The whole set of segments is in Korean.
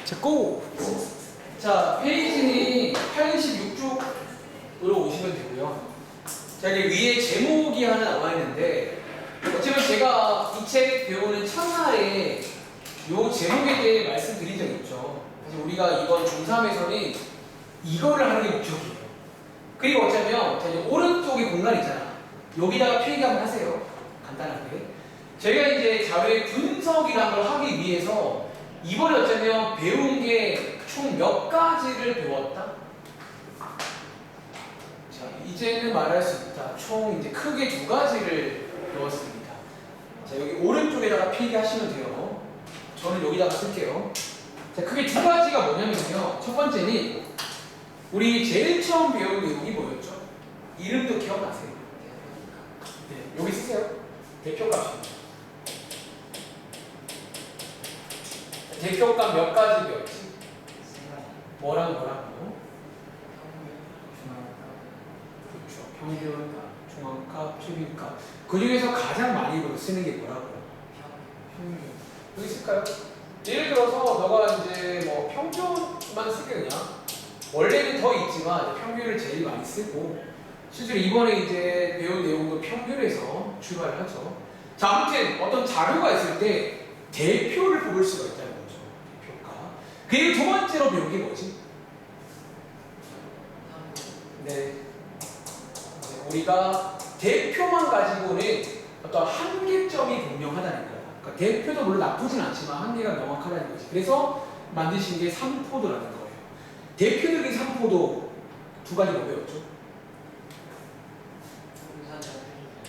자, 고! 자, 페이지는 86쪽으로 오시면 되고요. 자, 이제 위에 제목이 하나 나와 있는데, 어쩌면 제가 이 책 배우는 첫날에 요 제목에 대해 말씀드린 적이 있죠. 사실 우리가 이번 중3에서는 이거를 하는 게 목적이에요. 그리고 어쩌면, 자, 이제 오른쪽에 공간 있잖아. 여기다가 필기 한번 하세요. 간단하게. 저희가 이제 자료의 분석이라는 걸 하기 위해서 이번에 어쩌면 배운 게 총 몇 가지를 배웠다? 자, 이제는 말할 수 있다. 총 이제 크게 두 가지를 배웠습니다. 자, 여기 오른쪽에다가 필기하시면 돼요. 저는 여기다가 쓸게요. 자, 크게 두 가지가 뭐냐면요. 첫 번째는 우리 제일 처음 배운 내용이 뭐였죠? 이름도 기억나세요? 네, 여기 쓰세요. 대표값입니다. 대표값 몇 가지 배웠지? 뭐랑 뭐라고? 그렇죠. 평균, 중앙값, 최빈값. 그 중에서 가장 많이 쓰는 게 뭐라고요? 평균. 여기 있을까요? 예를 들어서 너가 이제 뭐 평균만 쓰게 그냥 원래는 더 있지만 평균을 제일 많이 쓰고 실제로 이번에 이제 배운 내용도 평균에서 출발을 하죠. 자, 아무튼 어떤 자료가 있을 때 대표를 뽑을 수가 있다는 거죠. 대표가. 그리고 두 번째로 배운 게 뭐지? 네. 우리가 대표만 가지고는 어떤 한계점이 분명하다는 거야. 그러니까 대표도 물론 나쁘진 않지만 한계가 명확하다는 거지. 그래서 만드신 게 삼포도라는 거예요. 대표적인 삼포도 두 가지 뭐 배웠죠?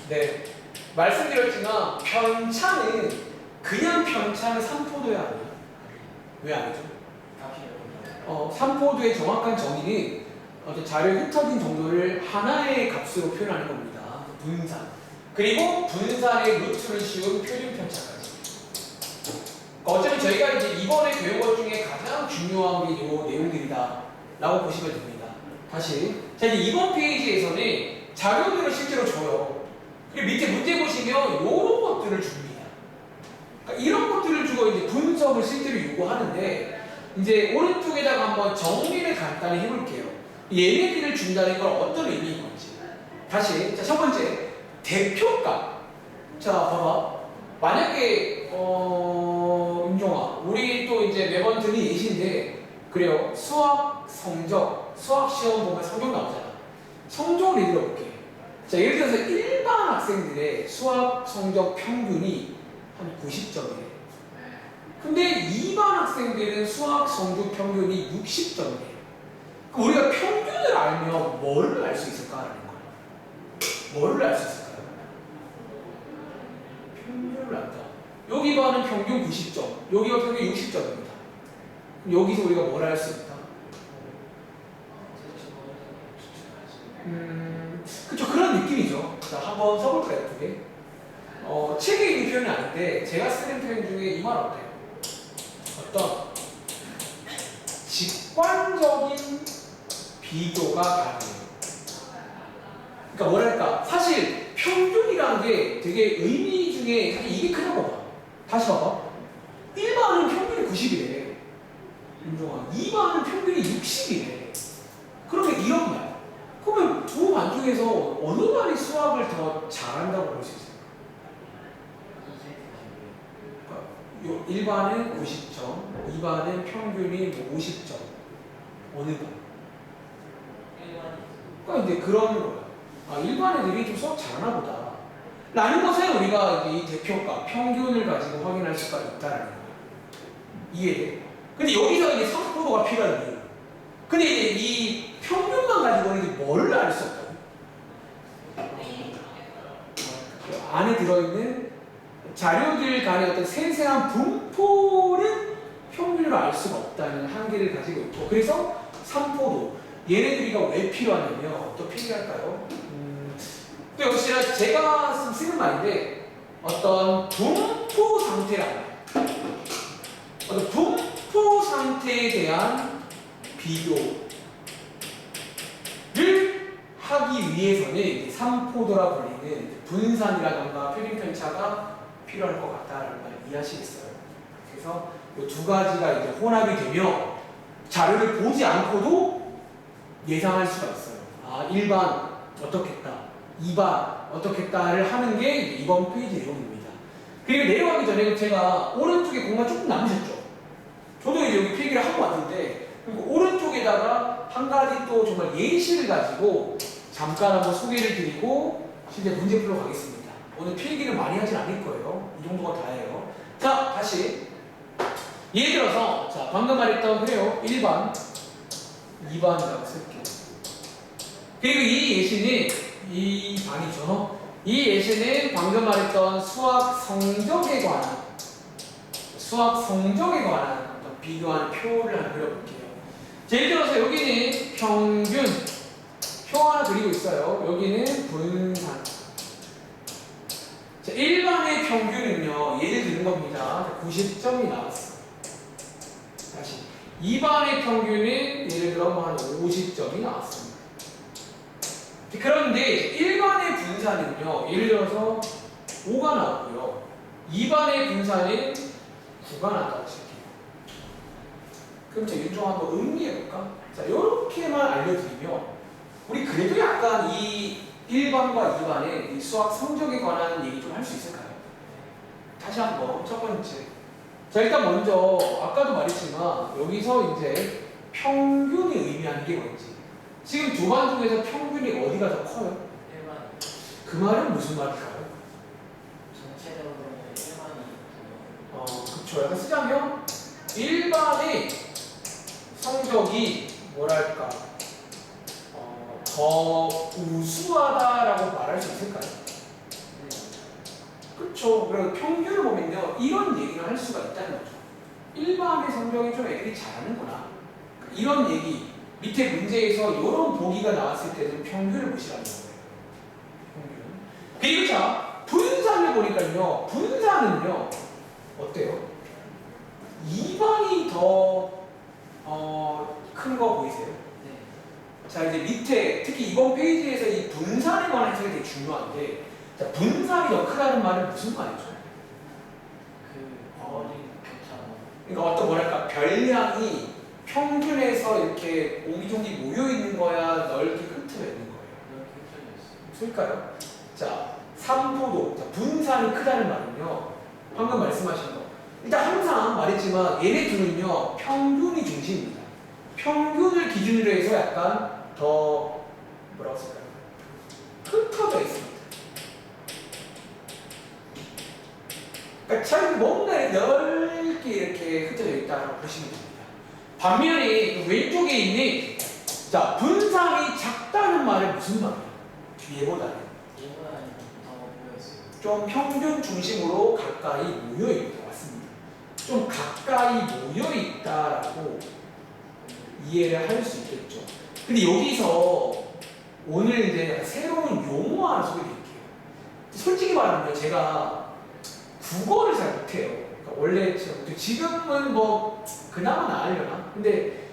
네. 말씀드렸지만 편차는 그냥 편차는 삼포도야 아니야? 왜 아니죠? 삼포도의 정확한 정의는 어떤 자료에 흩어진 정도를 하나의 값으로 표현하는 겁니다. 분산. 그리고 분산의 루트를 씌운 표준 편차까지. 어차피 저희가 이제 이번에 배운 것 중에 가장 중요한 게 이 내용들이다 라고 보시면 됩니다. 다시. 자, 이제 이번 페이지에서는 자료들을 실제로 줘요. 그리고 밑에 문제 보시면 이런 것들을 줍니다. 그러니까 이런 것들을 주고 이제 분석을 실제로 요구하는데 이제 오른쪽에다가 한번 정리를 간단히 해볼게요. 얘네들을 준다는 건 어떤 의미인 건지. 다시. 자, 첫 번째. 대표값. 자, 봐봐. 만약에, 윤종아. 우리 또 이제 매번 듣는 예시인데, 그래요. 수학 성적, 수학 시험 보면 성적 나오잖아. 성적을 예를 들어볼게. 자, 예를 들어서 일반 학생들의 수학 성적 평균이 한 90점이래. 근데 일반 학생들은 수학 성적 평균이 60점이래. 우리가 평균을 알면 뭐를 알 수 있을까라는 거야. 뭐를 알 수 있을까요? 평균을 안다. 여기 반은 평균 90점, 여기가 평균 60점입니다. 여기서 우리가 뭘 알 수 있다? 그쵸, 그런 느낌이죠. 자, 한번 써볼까요, 예쁘게? 책에 있는 표현은 아닌데 제가 쓰는 표현 중에 이 말 어때요? 어떤 직관적인 비교가 가능해요. 그러니까 뭐랄까, 사실 평균이라는 게 되게 의미 중에 사실 이게 크다고 봐. 다시 봐봐. 1반은 평균이 90이래. 윤종아. 2반은 평균이 60이래. 그러면 이런 말. 그러면 두 반 중에서 어느 반이 수학을 더 잘한다고 볼 수 있을까? 1반은 90점, 2반은 평균이 50점. 어느 반? 그러니까 이제 그런 거야. 아, 일반 애들이 좀 수학 잘하나 보다. 라는 것에 우리가 이제 이 대표값, 평균을 가지고 확인할 수가 있다는 거야. 이해돼? 근데 여기서 이제 삼포도가 필요한 이유. 근데 이제 이 평균만 가지고는 이제 뭘 알 수 없다고? 그 안에 들어있는 자료들 간의 어떤 세세한 분포는 평균으로 알 수가 없다는 한계를 가지고 있고, 그래서 삼포도. 얘네들이가 왜 필요하냐면 또 필요할까요? 또 역시나 제가 쓰는 말인데 어떤 분포 상태란 말, 어떤 분포 상태에 대한 비교를 하기 위해서는 삼포도라 불리는 분산이라던가 표준 편차가 필요할 것 같다라는 말 이해하시겠어요? 그래서 이 두 가지가 이제 혼합이 되며 자료를 보지 않고도 예상할 수가 있어요. 아, 1반 어떻겠다, 2반 어떻겠다를 하는 게 이번 페이지 내용입니다. 그리고 내려가기 전에 제가 오른쪽에 공간 조금 남으셨죠? 저도 이제 여기 필기를 하고 왔는데 오른쪽에다가 한 가지 또 정말 예시를 가지고 잠깐 한번 소개를 드리고 실제 문제 풀러 가겠습니다. 오늘 필기를 많이 하진 않을 거예요. 이 정도가 다예요. 자, 다시 예를 들어서 자, 방금 말했던 그래요. 1반, 2반이라고 쓸게요. 그리고 이 예시는 이 반이죠. 이 예시는 방금 말했던 수학 성적에 관한 어떤 비교하는 표를 하나 그려볼게요. 자, 예를 들어서 여기는 평균 표 하나 그리고 있어요. 여기는 분산. 자, 1반의 평균은요, 예를 드는 겁니다. 90점이 나왔어. 다시 2반의 평균은 예를 들어 한 50점이 나왔습니다. 그런데 1반의 분산은요, 예를 들어서 5가 나왔고요. 2반의 분산은 9가 나왔다고 칠게요. 그럼 제가 윤종 한번 음미해볼까? 자, 이렇게만 알려드리면 우리 그래도 약간 이 1반과 2반의 이 수학 성적에 관한 얘기 좀 할 수 있을까요? 다시 한번 첫 번째. 자, 일단 먼저 아까도 말했지만 여기서 이제 평균이 의미하는 게 뭔지. 지금 두 반 중에서 평균이 어디가 더 커요? 1만. 그 말은 무슨 말일까요? 전체적으로는 1만이 그쵸. 약간 쓰자면 1반의 성적이 뭐랄까 더 우수하다라고 말할 수 있을까요? 그쵸. 그리고 평균을 보면요, 이런 얘기를 할 수가 있다는 거죠. 1반의 성적이 좀 애들이 잘하는구나. 이런 얘기. 밑에 문제에서 이런 보기가 나왔을 때는 평균을 무시하는 거예요. 평균. 그리고 자, 분산을 보니까요, 분산은요, 어때요? 2반이 더 큰 거 보이세요? 네. 자, 이제 밑에 특히 이번 페이지에서 이 분산에 관한 해석이 되게 중요한데, 자, 분산이 더 크다는 말은 무슨 말이죠? 그 어린 교차. 그러니까 어떤 뭐랄까 별량이 평균에서 이렇게 옹기종기 모여 있는 거야, 넓게 흩어져 있는 거예요. 이렇게 흩어져 있어요. 쓸까요? 자, 삼포도. 자, 분산이 크다는 말은요, 방금 말씀하신 거. 일단 항상 말했지만 얘네 둘은요, 평균이 중심입니다. 평균을 기준으로 해서 약간 더 뭐라고 쓸까요? 흩어져 있습니다. 그러니까 참 뭔가 넓게 이렇게 흩어져 있다고 보시면 됩니다. 반면에 왼쪽에 있는 자, 분산이 작다는 말은 무슨 말이에요? 뒤에보다는 1만이 더 모여있어요. 좀 평균 중심으로 가까이 모여 있다. 맞습니다. 좀 가까이 모여 있다라고 이해를 할 수 있겠죠. 근데 여기서 오늘 이제 새로운 용어 하나 소개드릴게요. 솔직히 말하면 제가 국어를 잘 못해요. 그러니까 원래 지금은 뭐 그나마 나으려나? 근데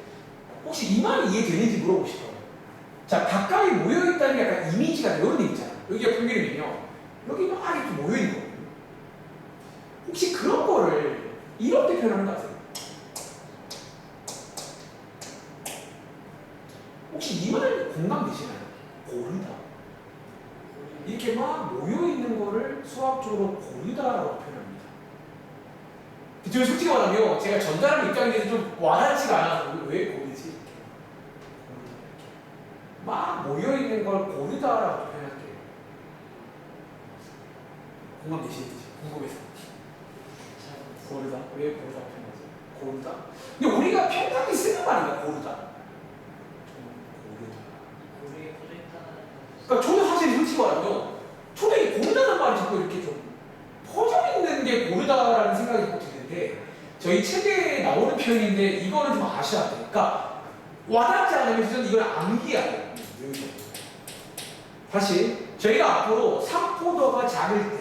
혹시 이 말이 이해되는지 물어보고 싶어요. 자, 가까이 모여있다는 게 약간 이미지가 이런 데 있잖아요. 여기가 평균이면요, 여기 막 이렇게 모여있는 거거든요. 혹시 그런 거를 이렇게 표현하는 거 아세요? 혹시 이 말 공감되시나요? 고르다. 이렇게 막 모여있는 거를 수학적으로 고르다라고 표현합니다. 저 솔직히 말하면 제가 전달하는 입장에서 좀 와닿지가 않아서 왜 고르지? 막 모여있는 걸 고르다라고 표현할게요. 공감되시는지 궁금해서. 고르다. 왜 고르다 표현하세요? 고르다? 근데 우리가 평상시 쓰는 말인가 고르다? 고리에 꽂혀 있다는. 그러니까 저는 사실 솔직히 말하면 저도 이 고르다는 말이 자꾸 이렇게 좀 퍼져 있는 게 고르다라는 생각이 꼭 드는데, 저희 책에 나오는 표현인데 이거는 좀 아셔야 돼요. 그러니까 와닿지 않으면 저는 이걸 암기해야 돼요. 다시 저희가 앞으로 삼포도가 작을 때,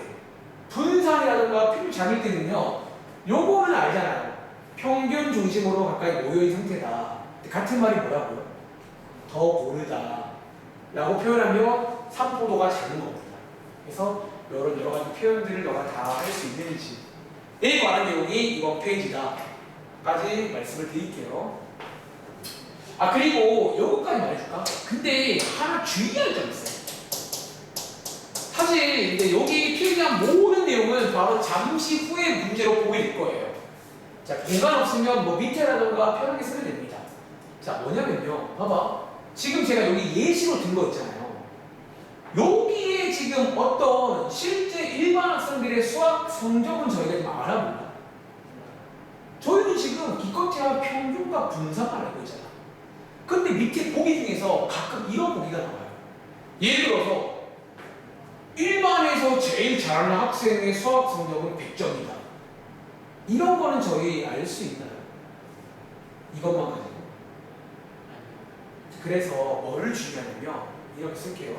분산이라든가 필요 작을 때는요, 요거는 알잖아요. 평균 중심으로 가까이 모여있는 상태다. 같은 말이 뭐라고요? 더 고르다 라고 표현하면 삼포도가 작은 겁니다. 그래서 이런 여러 가지 표현들을 너가 다 할 수 있는지 에 관한 내용이 이번 페이지다 까지 말씀을 드릴게요. 아 그리고 요거까지 말해줄까? 근데 하나 주의할 점 있어요. 사실 근데 여기 필기한 모든 내용은 바로 잠시 후에 문제로 보게 될 거예요. 자 공간 없으면 뭐 밑에라던가 편하게 쓰면 됩니다. 자 뭐냐면요, 봐봐. 지금 제가 여기 예시로 든 거 있잖아요. 여기에 지금 어떤 실제 일반 학생들의 수학 성적은 저희가 지금 알아본다. 저희는 지금 기껏해야 평균과 분산만 알고 있잖아. 근데 밑에 보기 중에서 가끔 이런 보기가 나와요. 예를 들어서 일반에서 제일 잘하는 학생의 수학 성적은 100점이다. 이런 거는 저희 알 수 있나요? 이것만 가지고. 그래서 뭐를 중요하냐면 이렇게 쓸게요.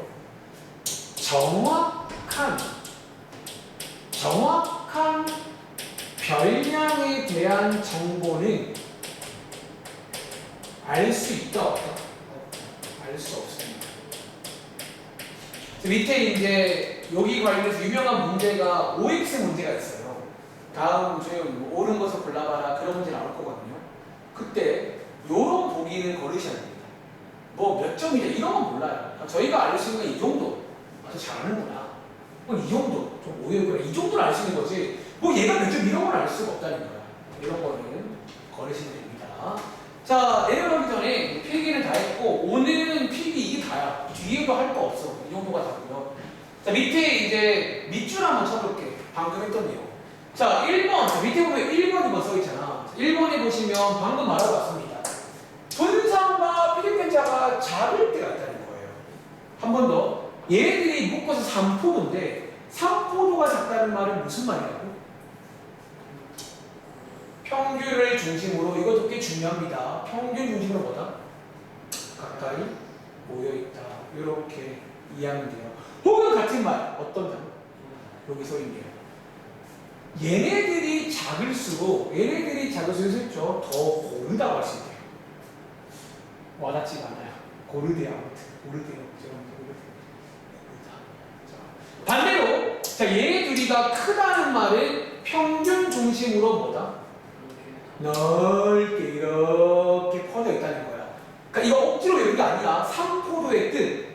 정확한 별량에 대한 정보는 알 수 있다 없다? 알 수 없습니다. 밑에 이제 여기 관련해서 유명한 문제가 OX 문제가 있어요. 다음 주에 뭐 옳은 것을 골라봐라 그런 문제 나올 거거든요. 그때 요런 보기는 걸으셔야 됩니다. 뭐 몇 점이냐 이런 건 몰라요. 저희가 알 수 있는 건 이 정도. 아주 잘하는구나. 이 정도. 좀 오해구나. 이 정도는 알 수 있는 거지. 뭐 얘가 몇 점 이런 건 알 수가 없다는 거야. 이런 거는 걸으시면 됩니다. 자, 내려가기 전에 필기는 다 했고 오늘은 필기 이게 다야. 뒤에도 할 거 없어. 이 정도가 다고요. 자, 밑에 이제 밑줄 한번 쳐볼게. 방금 했던 내용. 자, 1번. 자, 밑에 보면 1번이 뭐 써있잖아. 1번에 보시면 방금 말해봤습니다. 분산과 필기편차가 작을 때가 있다는 거예요. 한 번 더. 얘네들이 묶어서 3포도인데 3포도가 작다는 말은 무슨 말이라고? 평균을 중심으로, 이것도 꽤 중요합니다. 평균 중심으로 뭐다? 가까이 모여있다. 이렇게 이해하면 돼요. 혹은 같은 말, 어떤 말? 여기 써 있네요. 얘네들이 작을수록 했죠. 더 고르다고 할 수 있대요. 와닿지가 않아요. 고르대요. 아무튼 고르대요. 반대로, 자, 얘 둘이가 크다는 말은 평균 중심으로 뭐다? 넓게 이렇게 퍼져 있다는 거야. 그러니까 이거 억지로 외운 게 아니라 3포도의 뜻.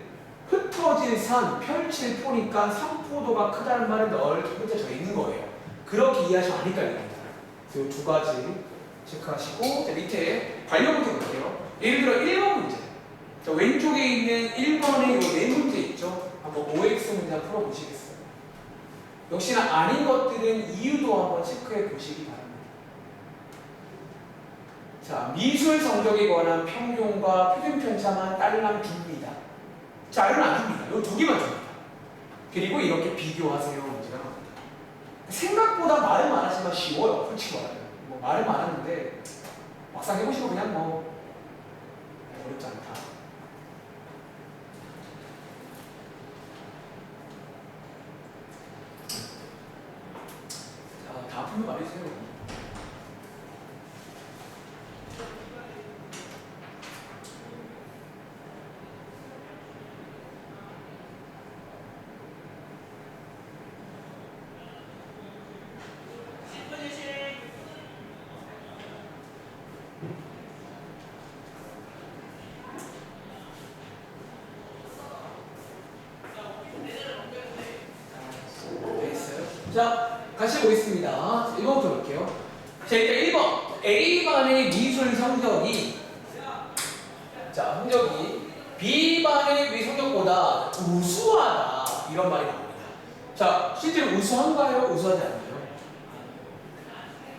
흩어질 산, 펼칠 포니까 3포도가 크다는 말은 넓게 흩어져 있는 거예요. 그렇게 이해하시면 안 헷갈립니다. 그래서 두 가지 체크하시고, 자, 밑에 관련 문제 볼게요. 예를 들어 1번 문제. 자, 왼쪽에 있는 1번의 이 네 문제 있죠? 한번 OX 문제 한번 풀어보시겠어요? 역시나 아닌 것들은 이유도 한번 체크해 보시기 바랍니다. 자, 미술 성적에 관한 평균과 표준 편차만 딸랑 줍니다. 자료는 안 줍니다. 이 두 개만 줍니다. 그리고 이렇게 비교하세요 문제가 나옵니다. 생각보다 말은 많았지만 쉬워요. 솔직히 말하면. 뭐 말은 많았는데 막상 해보시고 그냥 뭐 어렵지 않다. 자, 다 풀면 말해주세요. 자, 같이 보겠습니다. 1번부터 볼게요. 자, 일단 1번. A반의 미술 성적이, 자, 성적이 B반의 미 성적보다 우수하다. 이런 말이 나옵니다. 자, 실제로 우수한가요? 우수하지 않나요?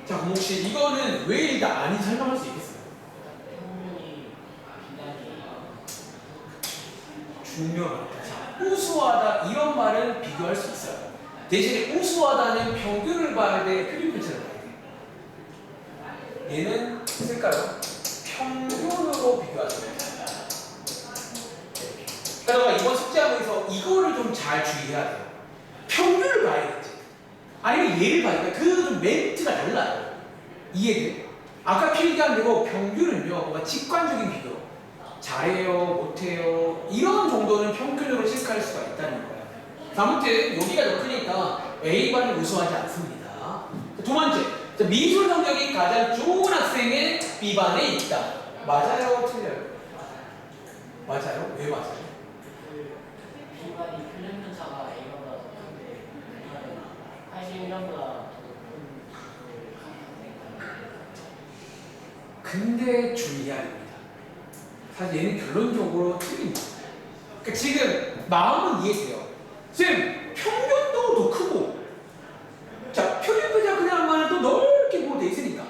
자, 그럼 혹시 이거는 왜 일단 아닌지 설명할 수 있겠어요? 중요합니다. 자, 우수하다. 이런 말은 비교할 수 있어요. 대신에 우수하다는 평균을 봐야 돼, 표준 편차를 봐야 돼. 얘는 쓸까요? 평균으로 비교하죠. 그러니까 이번 숙제하면서 이거를 좀 잘 주의해야 돼요. 평균을 봐야겠지. 아니면 얘를 봐야겠다. 그 좀 멘트가 달라요. 이해돼? 아까 필기한 대로 평균은요, 뭔가 직관적인 비교. 잘해요, 못해요. 이런 정도는 평균으로 체크할 수가 있다는 거예요. 아무튼 여기가 더 크니까 A반을 우수하지 않습니다. 두 번째, 자, 미술 성적이 가장 좋은 학생은 B반에 있다. 맞아요? 틀려요? 맞아요? 왜 맞아요? 그 비반이 표준 편차가 A보다 더 큰데 B반은 81년보다 더 높은 근데 주의해야 됩니다. 사실 얘는 결론적으로 틀립니다. 그러니까 지금 마음은 이해돼요. 쌤, 평균도 더 크고, 자, 표준표자 그냥 말은 또 넓게 보고 돼 있으니까.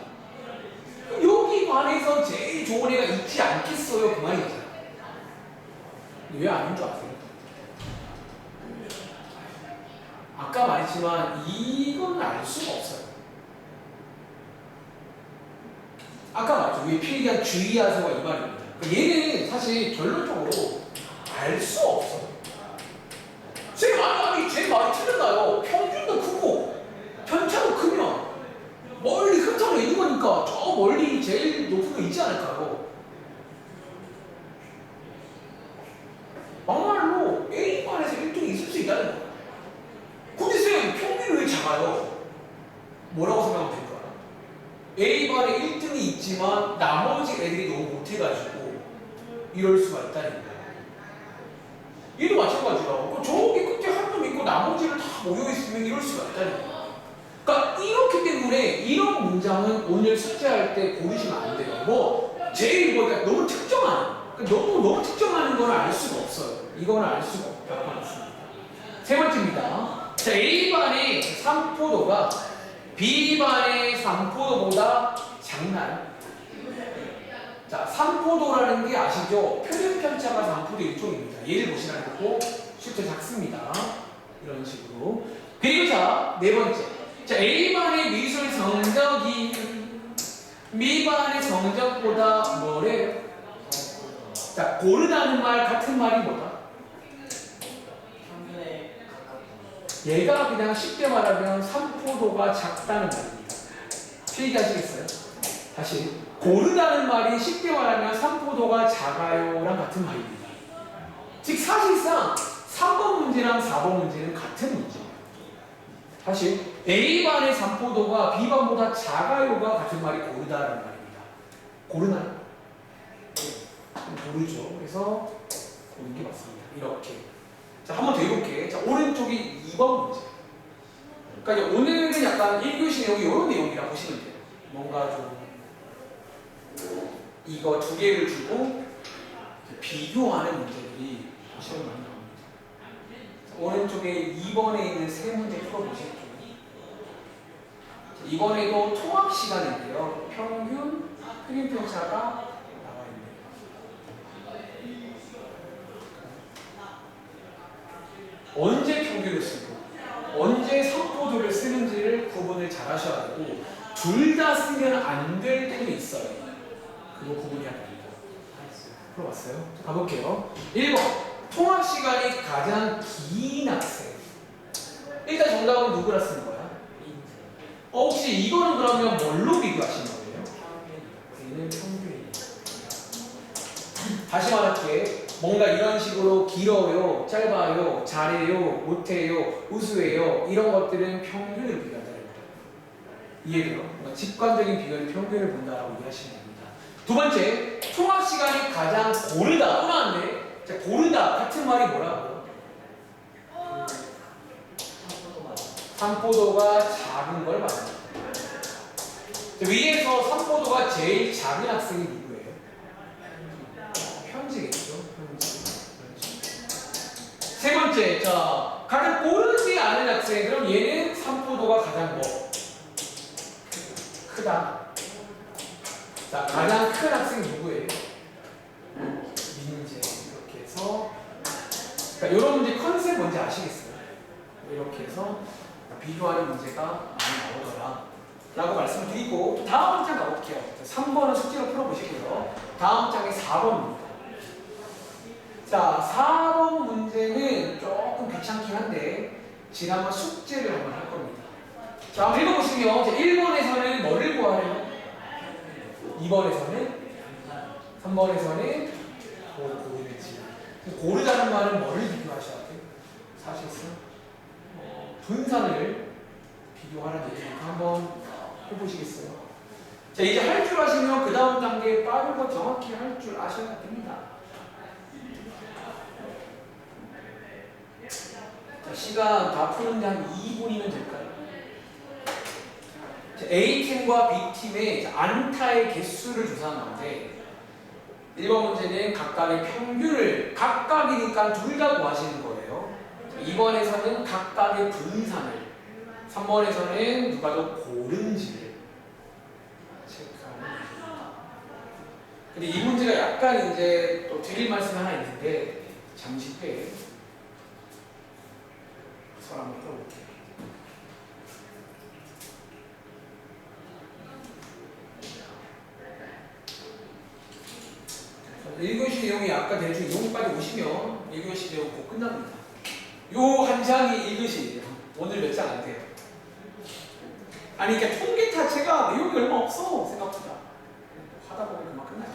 여기 반에서 제일 좋은 애가 있지 않겠어요? 그 말이잖아. 왜 아닌 줄 아세요? 아까 말했지만 이건 알 수가 없어요. 아까 말했죠. 왜 필기한 주의하세요가 이 말입니다. 얘는 사실 결론적으로 알 수 없어요. 제 아니 제 말이 틀렸나요? 평균도 크고 편차도 크면 멀리 흩어져 있는 거니까 저 멀리 제일 높은 거 있지 않을까요? 막말로 A반에서 1등이 있을 수 있다는 거야. 근데 쌤 평균이 왜 작아요? 뭐라고 생각하면 될까요? A반에 1등이 있지만 나머지 애들이 너무 못해가지고 이럴 수가 있다는 거야. 얘도 마찬가지로 저기 끝에 한 놈 있고 나머지는 다 모여있으면 이럴 수가 있다는 거야. 그러니까 이렇기 때문에 이런 문장은 오늘 숙제할 때 고르시면 안 돼요. 뭐 제일 그러니까 너무 특정하는 그러니까 너무 특정하는 건 알 수가 없어요. 이거는 알 수가 없다고 했습니다. 세 번째입니다. 자, A반의 삼포도가 B반의 삼포도보다 작나요? 자, 삼포도라는 게 아시죠? 표준 편차가 삼포도 1종입니다. 얘를 보시라는 거고 실제 작습니다. 이런 식으로. 그리고 자, 네 번째. 자, A반의 미술 성적이 B반의 성적보다 뭐래요? 자, 고르다는 말 같은 말이 뭐다? 평균에 가깝다. 얘가 그냥 쉽게 말하면 삼포도가 작다는 말입니다. 필기하시겠어요? 다시 고르다는 말이 쉽게 말하면 삼포도가 작아요랑 같은 말입니다. 즉 사실상 3번 문제랑 4번 문제는 같은 문제예요. 사실 A반의 삼포도가 B반보다 작아요가 같은 말이 고르다라는 말입니다. 고르나요? 모르죠. 그래서 고른 게 맞습니다. 이렇게. 자, 한 번 더 해볼게. 자, 오른쪽이 2번 문제. 그러니까 오늘은 약간 1교시 내용이 이런 내용이라고 보시면 돼요. 뭔가 좀 이거 두 개를 주고 비교하는 문제들이 시험에 많이 나옵니다. 자, 오른쪽에 2번에 있는 세 문제 풀어보실게요. 이번에도 통합 시간인데요. 평균, 표준 편차가 나와 있네요. 언제 평균을 쓰고 언제 삼포도를 쓰는지를 구분을 잘 하셔야 되고 둘 다 쓰면 안 될 때도 있어요. 그거 구분해야 됩니다. 풀어봤어요? 가볼게요. 1번 통합 시간이 가장 긴 학생. 일단 정답은 누구라 쓰는 거야? 혹시 이거는 그러면 뭘로 비교하시는 거예요? 얘는 평균이에요. 다시 말할게. 뭔가 이런 식으로 길어요, 짧아요, 잘해요, 못해요, 우수해요 이런 것들은 평균을 비교한다는 거예요. 이해돼요? 뭔가 직관적인 비교는 평균을 본다라고 이해하시면 됩니다. 두 번째, 통합 시간이 가장 고르다. 또 나왔네. 자, 고르다 같은 말이 뭐라고요? 삼포도가 작은 걸 말합니다. 위에서 삼포도가 제일 작은 학생이 누구예요? 현지겠죠. 현지. 세 번째, 자 가장 고르지 않은 학생. 그럼 얘는 삼포도가 가장 뭐? 크다. 자, 가장 큰 학생이 누구예요? 민재. 이렇게 해서 그러니까 이런 문제 컨셉 뭔지 아시겠어요? 이렇게 해서 비교하는 문제가 많이 나오더라 라고 말씀을 드리고 다음 장 가볼게요. 3번은 숙제로 풀어보시고요. 다음 장이 4번입니다. 자, 4번 문제는 조금 귀찮긴 한데 지난번 숙제를 한번 할 겁니다. 자, 한번 읽어보시면 1번에서는 뭐를 구하래요? 2번에서는 3번에서는 고르지. 고르다는 말은 뭐를 비교하셔야 돼요? 사실상 분산을 비교하라는 얘기니까 한번 해보시겠어요? 자, 이제 할 줄 아시면 그 다음 단계 빠르고 정확히 할 줄 아셔야 됩니다. 자, 시간 다 푸는데 한 2분이면 될까요? 자, A팀과 B팀의 안타의 개수를 조사한 건데 1번 문제는 각각의 평균을 각각이니까 둘 다 구하시는 거예요. 2번에서는 각각의 분산을 3번에서는 누가 더 고른지를 체크하는 문제입니다. 근데 이 문제가 약간 이제 또 드릴 말씀이 하나 있는데 잠시 후에 설 한번 풀어볼게요. 1교시 내용이 아까 대충 용까지 오시면 1교시 내용 곧 끝납니다. 요 한 장이 1교시예요. 오늘 몇 장 안 돼요. 아니 그러니까 통계 자체가 내용이 얼마 없어 생각보다. 하다 보면 금방 끝나요.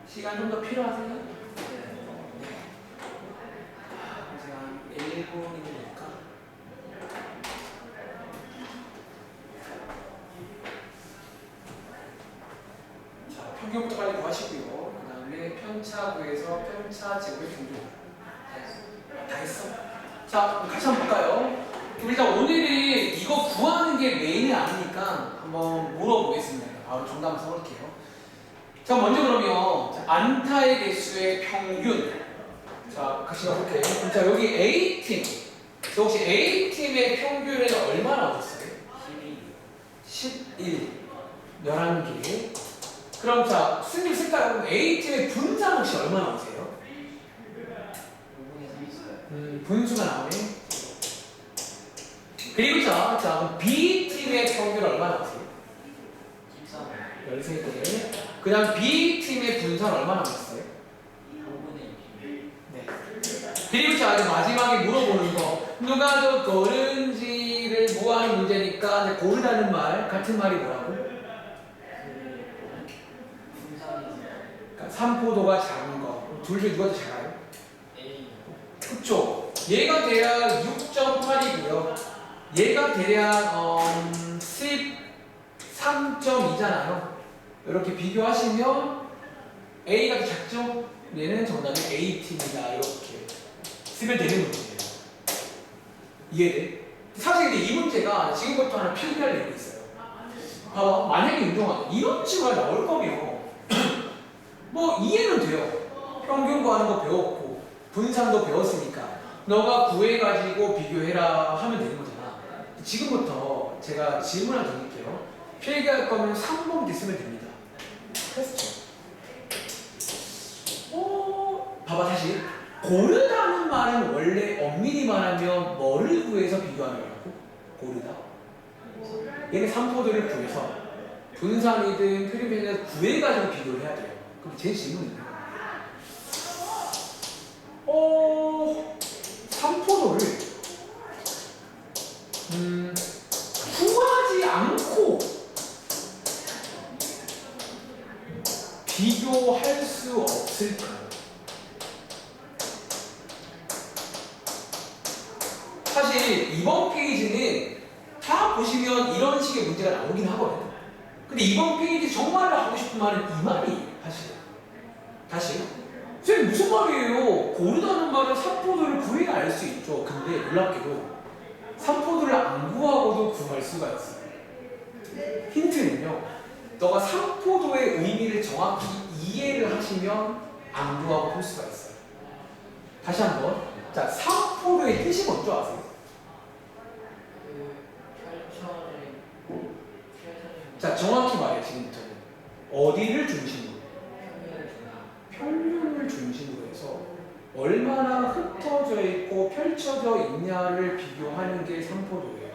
시간 좀 더 필요하세요? 네. 이제 한 1분이면 될까? 자, 평균부터 빨리 구하시고요. 그 다음에 편차 구해서 편차 제곱의 평균. 다 했어? 자, 같이 한번 볼까요? 일단 오늘은 이거 구하는 게 메인이 아니니까 한번 물어보겠습니다. 바로 정답 써볼게요. 자, 먼저 그러면 자, 안타의 개수의 평균. 자, 같이 가볼게요. 자, 여기 A팀. 자, 혹시 A팀의 평균에는 얼마 나왔어요? 11. 11개. 그럼 자, 승리 색깔 A팀의 분산 혹시 얼마 나오세요? 분수가 나오네. 그리고 자, B팀의 평균 얼마 나오세요? 13개. 그 다음 B팀의 분산 얼마 남았어요? 5분의 2. 네. 그리고 자, 이제 마지막에 물어보는 거. 누가 더 고른지를 모아하는 문제니까 이제 고르다는 말, 같은 말이 뭐라고? 그러니까 삼포도가 작은 거. 둘 중에 누가 더 작아요? A. 그쵸? 얘가 대략 6.8이고요. 얘가 대략 13.2잖아요. 이렇게 비교하시면 A가 더 작죠? 얘는 정답이 A팀이다. 이렇게 쓰면 되는 문제예요. 이해돼? 사실 근데 이 문제가 지금부터 하나 필기할 내용이 있어요. 봐봐, 만약에 운동화 이런 식으로 나올 거면 뭐 이해는 돼요. 평균 구하는 거 배웠고 분산도 배웠으니까 너가 구해가지고 비교해라 하면 되는 거잖아. 지금부터 제가 질문 하나 드릴게요. 필기할 거면 3번 쓰면 됩니다. 했죠. 봐봐 다시. 고르다는 말은 원래 엄밀히 말하면 뭐를 구해서 비교하는 거라고? 고르다. 얘는 삼포도를 구해서 분산이든 표준편이든 구해가지고 비교를 해야 돼요. 그럼 제 질문은 삼포도를 구하지 않고 비교할 수 없을까요? 사실 이번 페이지는 다 보시면 이런 식의 문제가 나오긴 하거든요. 근데 이번 페이지 정말 하고 싶은 말은 이 말이에요. 사실 다시 선생님 무슨 말이에요? 고르다는 말은 삼포도를 구해야 알 수 있죠. 근데 놀랍게도 삼포도를 안 구하고도 구할 수가 있어요. 힌트는요. 너가 삼포도의 의미를 정확히 이해를 하시면 안 구하고 풀 수가 있어요. 다시 한번. 자, 삼포도의 뜻이 뭔지 아세요? 자, 정확히 말해 지금부터는. 어디를 중심으로? 평면을 중심으로 해서 얼마나 흩어져 있고 펼쳐져 있냐를 비교하는 게 삼포도예요.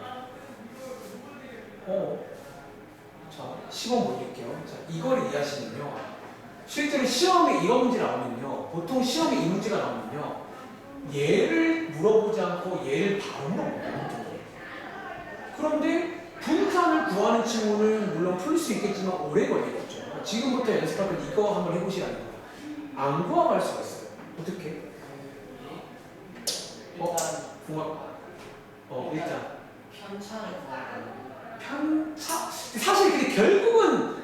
자, 시범 보여드릴게요. 자, 이걸 이해하시면요. 실제로 시험에 이런 문제 나오면요. 보통 시험에 이 문제가 나오면요. 얘를 물어보지 않고 얘를 바로 물어봅니다. 그런데 분산을 구하는 친구는 물론 풀 수 있겠지만 오래 걸리겠죠. 지금부터 연습하면 이거 한번 해보시라는 거예요. 안 구하갈 수가 있어요. 어떻게? 일단 편차? 사실 근데 결국은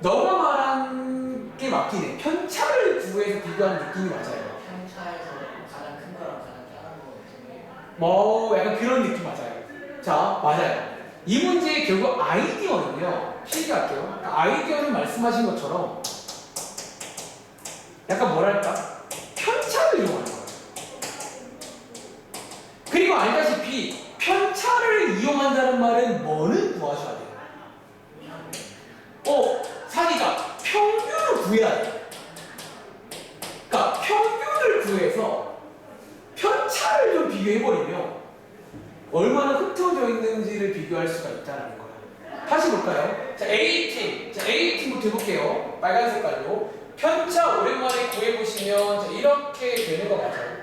너가 말한 게 맞긴 해. 편차를 구해서 비교하는 느낌이 맞아요. 편차에서 가장 큰 거랑 가장 작은 거 뭐 약간 그런 느낌 맞아요. 자, 맞아요. 이 문제의 결국 아이디어는요. 필기할게요. 아이디어는 말씀하신 것처럼 약간 뭐랄까 편차를 이용하는 거예요. 그리고 알다시피 편차를 이용한다는 말은 뭐는 구하셔야 돼요. 사기가 평균을 구해야 돼요. 그러니까 평균을 구해서 편차를 좀 비교해버리면 얼마나 흩어져 있는지를 비교할 수가 있다는 거예요. 다시 볼까요? 자, A팀. 자, A팀부터 해볼게요. 빨간 색깔로. 편차 오랜만에 구해보시면 자, 이렇게 되는 거 맞아요.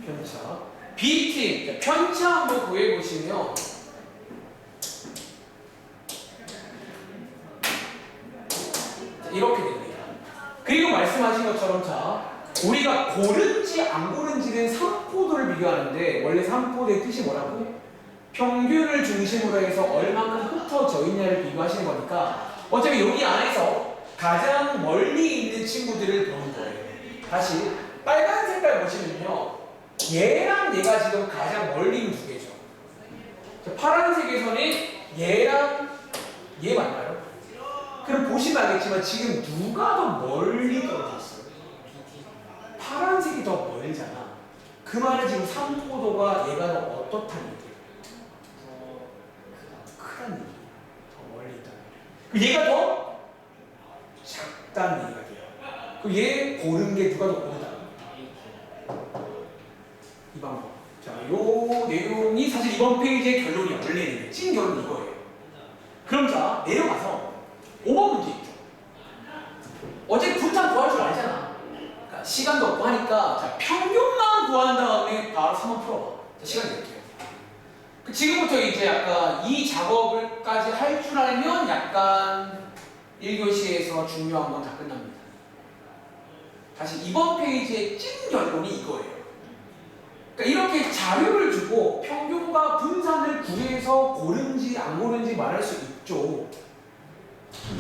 편차. B팀. 자, 편차 한번 구해보시면 자, 이렇게 됩니다. 그리고 말씀하신 것처럼 자, 우리가 고른지 안 고른지는 삼포도를 비교하는데 원래 삼포도의 뜻이 뭐라고? 평균을 중심으로 해서 얼마큼 흩어져 있냐를 비교하시는 거니까 어차피 여기 안에서 가장 멀리 있는 친구들을 보는 거예요. 다시 빨간 색깔 보시면요. 얘랑 얘가 지금 가장 멀리 있는 두 개죠. 파란색에서는 얘랑 얘 맞나요? 그럼 보시면 알겠지만 지금 누가 더 멀리 떨어져 있어요? 파란색이 더 멀잖아. 그 말은 지금 삼포도가 얘가 더 어떻다는 얘기예요? 크다는 얘기예요. 더 멀리 있다는 얘기예요. 얘가 더 작다는 얘기가 돼요. 그럼 얘 고른 게 누가 더 고르다? 이 방법. 자, 요 내용이 사실 이번 페이지의 결론이야. 원래는 찐 결론은 이거예요. 그럼 자, 내려가서 5번 문제 있죠. 어제 분산 구할 줄 알잖아. 그러니까 시간도 없고 하니까 자, 평균만 구한 다음에 바로 3번 풀어봐. 자, 시간 낼게요. 지금부터 이제 약간 이 작업을까지 할 줄 알면 약간 1교시에서 중요한 건 다 끝납니다. 다시 이번 페이지의 찐 결론이 이거예요. 그러니까 이렇게 자료를 주고 평균과 분산을 구해서 고른지 안 고른지 말할 수 있죠.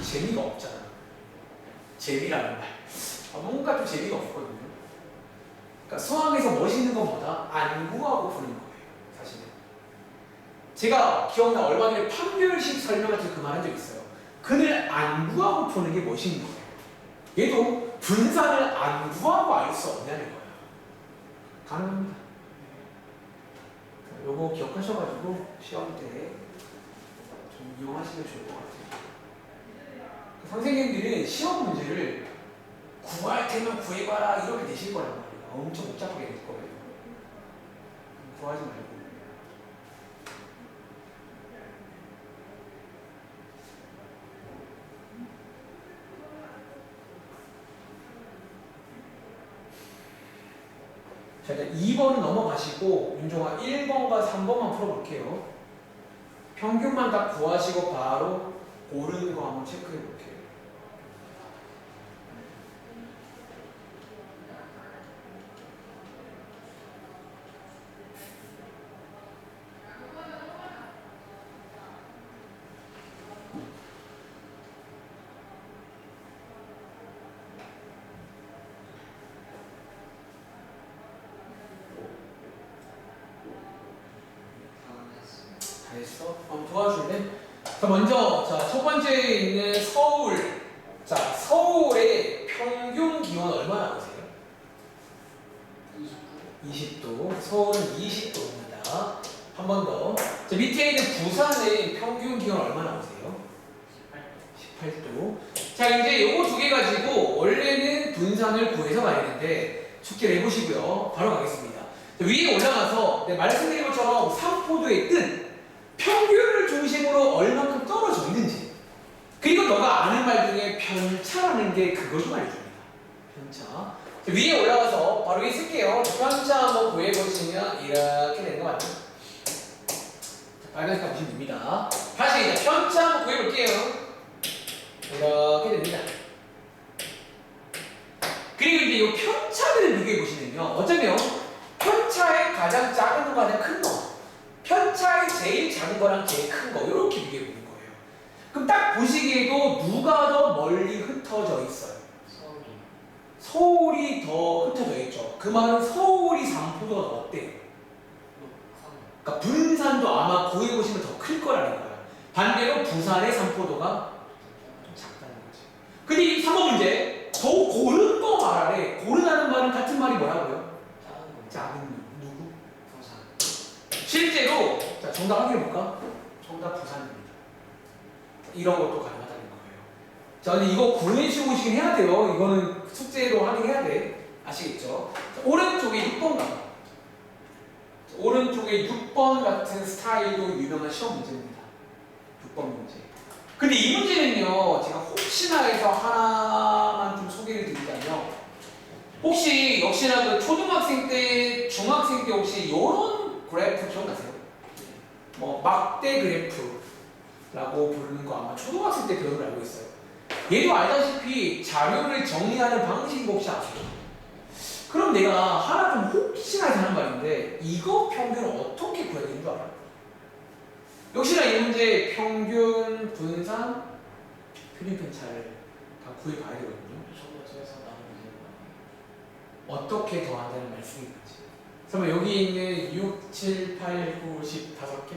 재미가 없잖아. 재미라는 말. 뭔가 좀 재미가 없거든요. 그러니까 수학에서 멋있는 것보다 안 구하고 푸는 거예요. 사실은. 제가 기억나 얼마 전에 판별식 설명할 때 그 말 한 적 있어요. 그늘 안 구하고 푸는 게 멋있는 거예요. 얘도 분산을 안 구하고 알 수 없냐는 거예요. 가능합니다. 요거 기억하셔가지고 시험 때 좀 이용하시면 좋을 것 같아요. 선생님들이 시험 문제를 구할 테면 구해봐라 이렇게 내실 거란 말이에요. 엄청 복잡하게 낼 거예요. 구하지 말고. 자, 일단 2번 넘어가시고 윤종아 1번과 3번만 풀어볼게요. 평균만 다 구하시고 바로 고르는 거 한번 체크해 볼게요. 잘했어. 한번 도와줄래? 자, 먼저 첫 번째에 있는 서울. 자, 서울의 평균 기온 얼마나 보세요? 20도. 서울은 20도입니다. 한 번 더. 자, 밑에 있는 부산의 평균 기온 얼마나 보세요? 18도. 자, 이제 요거 두 개 가지고 원래는 분산을 구해서 가야 되는데 숙제를 해보시고요. 바로 가겠습니다. 자, 위에 올라가서 말씀드린 것처럼 상포도의 뜬 평균을 중심으로 얼만큼 떨어져 있는지, 그리고 너가 아는 말 중에 편차라는 게 그걸 좀 알려줍니다. 편차. 자, 위에 올라가서 바로 이 쓸게요. 편차 한번 구해보시면 이렇게 되는 거 맞죠? 빨간색 보시면 됩니다. 다시 이제 편차 한번 구해볼게요. 이렇게 됩니다. 그리고 이제 이 편차를 비교해 보시면요, 어쩌면 편차의 가장 작은 거, 가장 큰 거, 편차의 제일 작은 거랑 제일 큰 거, 이렇게 비교해 보는 거예요. 그럼 딱 보시기에도 누가 더 멀리 흩어져 있어요? 서울이 더 흩어져 있죠. 그 말은 서울이 상포도가 더 어때요? 그러니까 분산도 아마 구해보시면 더 클 거라는 거예요. 반대로 부산의 상포도가 좀 작다는 거죠. 근데 이 3번 문제, 더 고른 거 말하래. 고르다는 말은 같은 말이 뭐라고요? 작은 누구? 부산. 실제로 자, 정답 확인해볼까? 정답 부산입니다. 이런 것도 가능하다는 거예요. 자, 근데 이거 구해주시긴 해야 돼요. 이거는 숙제로 하긴 해야 돼. 아시겠죠? 자, 오른쪽에 6번 가봐. 오른쪽에 6번 같은 스타일도 유명한 시험 문제입니다. 6번 문제. 근데 이 문제는요, 제가 혹시나 해서 하나만 좀 소개를 드리자면, 혹시 역시나 그 초등학생 때, 중학생 때 혹시 이런 그래프 기억나세요? 뭐 막대 그래프라고 부르는 거 아마 초등학생 때 배운 걸 알고 있어요. 얘도 알다시피 자료를 정리하는 방식이 혹시 아세요? 그럼 내가 하나 좀 혹시나 해서 하는 말인데, 이거 평균을 어떻게 구해야 되는 줄 알아요? 역시나 이 문제 평균, 분산, 표준 편차를 다 구해봐야 되거든요. 어떻게 더한다는 말씀인 거지. 그러면 여기 있는 6, 7, 8, 9, 10 5개?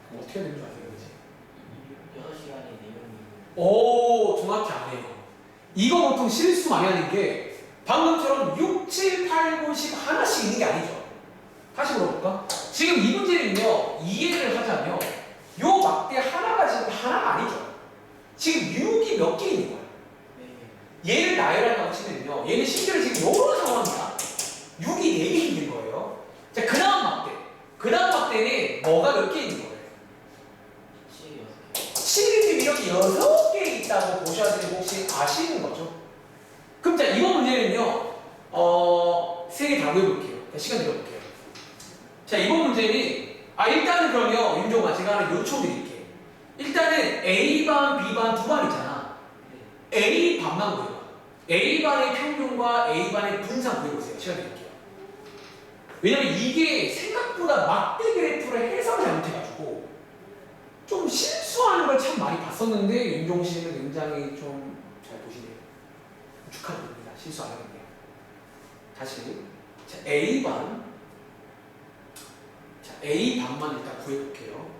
그럼 어떻게 되는 줄 아세요? 그지? 6시간이 내용이. 오, 정확히 안 해요. 이거 보통 실수 많이 하는 게 방금처럼 6, 7, 8, 9, 10 하나씩 있는 게 아니죠. 다시 물어볼까? 지금 이 문제는요, 이해를 하자면 요 막대 하나가 지금 하나가 아니죠. 지금 6이 몇 개 있는 거예요. 얘를 나열한다고 치면요, 얘는 실제로 지금 요런 상황이야. 6이 4개 있는 거예요. 자, 그 다음 막대. 그 다음 막대는 뭐가 몇 개 있는 거예요? 7이 지금 이렇게 6개 있다고 보셔야 되는 거 혹시 아시는 거죠? 그럼 자, 이번 문제는요, 3개 다 구해볼게요. 시간 내려볼게요. 자, 이번 문제는, 일단은 그러면, 윤종아, 제가 하나 요청 드릴게요. 일단은 A반, B반 두 반이잖아. A반만 구해봐. A반의 평균과 A반의 분산 구해보세요. 시간 드릴게요. 왜냐면 이게 생각보다 막대 그래프를 해석을 잘못해가지고, 좀 실수하는 걸 참 많이 봤었는데, 윤종 씨는 굉장히 좀 잘 보시네요. 축하드립니다. 실수 안 하겠네요. 다시. 자, A반. 자, A반만 일단 구해볼게요.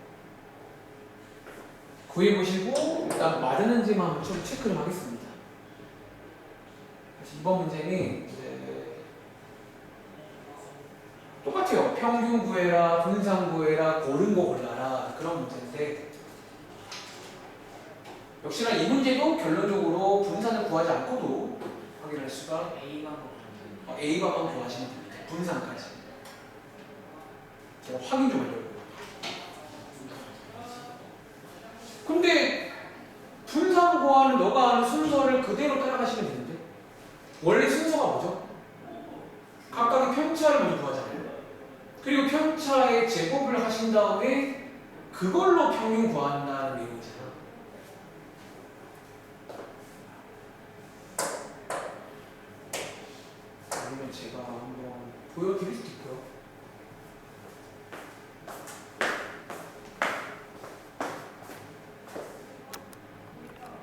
구해보시고, 일단 맞았는지만 좀 체크 좀 하겠습니다. 이번 문제는 이제 똑같아요. 평균 구해라, 분산 구해라, 고른 거 골라라. 그런 문제인데, 역시나 이 문제도 결론적으로 분산을 구하지 않고도 확인할 수가 A반만 구하시면 됩니다. 분산까지. 제가 확인 좀 하려고요. 근데 분산 구하는 너가 아는 순서를 그대로 따라가시면 되는데, 원래 순서가 뭐죠? 각각의 편차를 먼저 구하잖아요. 그리고 편차의 제곱을 하신 다음에 그걸로 평균 구한다는 내용이잖아. 아니면 제가 한번 보여드릴 수도 있고요.